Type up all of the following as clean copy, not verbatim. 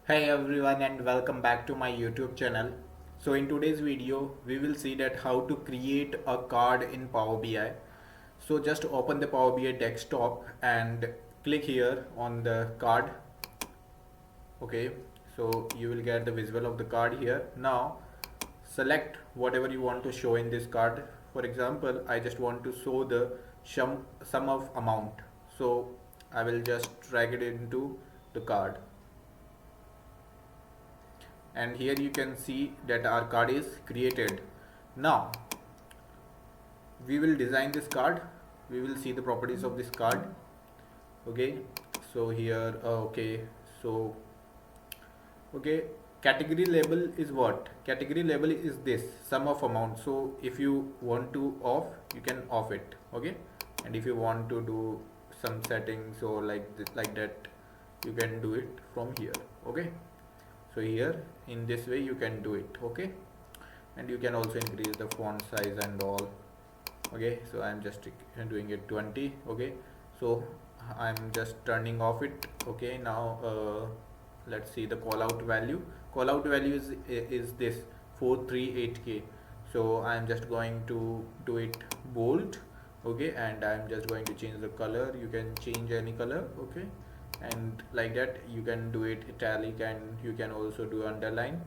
Hey everyone and welcome back to my YouTube channel. So in today's video we will see that how to create a card in Power BI. So just open the Power BI desktop and click here on the card. Okay, so you will get the visual of the card here. Now select whatever you want to show in this card. For example, I just want to show the sum of amount. So I will just drag it into the card. And here you can see that our card is created. Now we will design this card. We will see the properties of this card. Okay, so here so okay, category label is what? Category label is this sum of amount. So if you want to off, you can off it. Okay, and if you want to do some settings or like that, you can do it from here. Okay, so here in this way you can do it. Okay, and you can also increase the font size and all. Okay, so I'm just doing it 20. Okay, so I'm just turning off it. Okay, now let's see the call out value. Call out value is this 438k. So I'm just going to do it bold. Okay, and I'm just going to change the color. You can change any color. Okay, and like that you can do it italic and you can also do underline.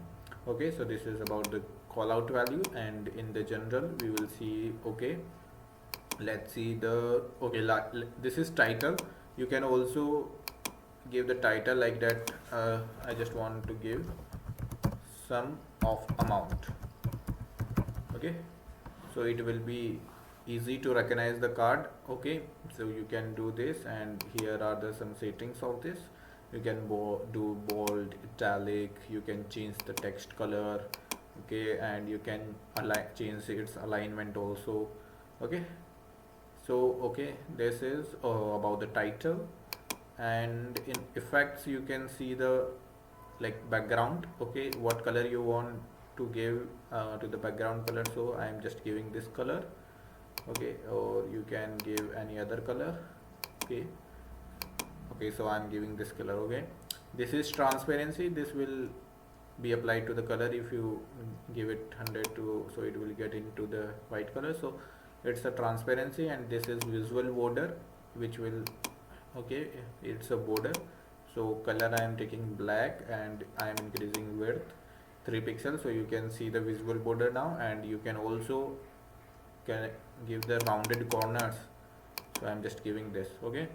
Okay, so this is about the call out value, and in the general we will see. Okay, let's see the this is title. You can also give the title like that. I just want to give sum of amount. Okay, so it will be easy to recognize the card. Okay, so you can do this, and here are the some settings of this. You can do bold, italic, you can change the text color. Okay, and you can change its alignment also. Okay, so okay, this is about the title. And in effects you can see the background. Okay, what color you want to give to the background color. So I am just giving this color. Okay, or you can give any other color. Okay, so I'm giving this color. Okay, this is transparency. This will be applied to the color if you give it 100 to, so it will get into the white color. So it's a transparency. And this is visual border, which will, okay, it's a border. So color I am taking black, and I am increasing width 3 pixels, so you can see the visual border now. And you can also give the rounded corners. So I'm just giving this. Okay,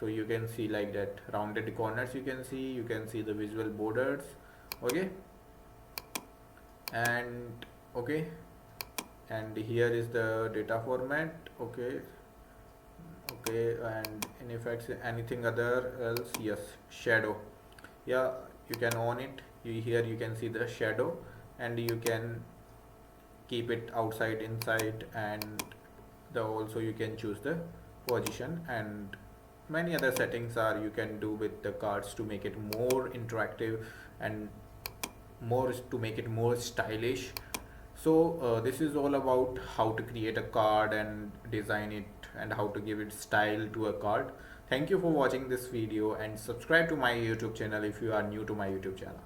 so you can see like that rounded corners. You can see the visual borders. Okay, and okay, and here is the data format. Okay, and in effects anything other else, yes, shadow. Yeah, you can on it. Here you can see the shadow, and you can keep it outside, inside, and also you can choose the position. And many other settings are you can do with the cards to make it more interactive and to make it more stylish. So this is all about how to create a card and design it, and how to give it style to a card. Thank you for watching this video, and subscribe to my YouTube channel if you are new to my YouTube channel.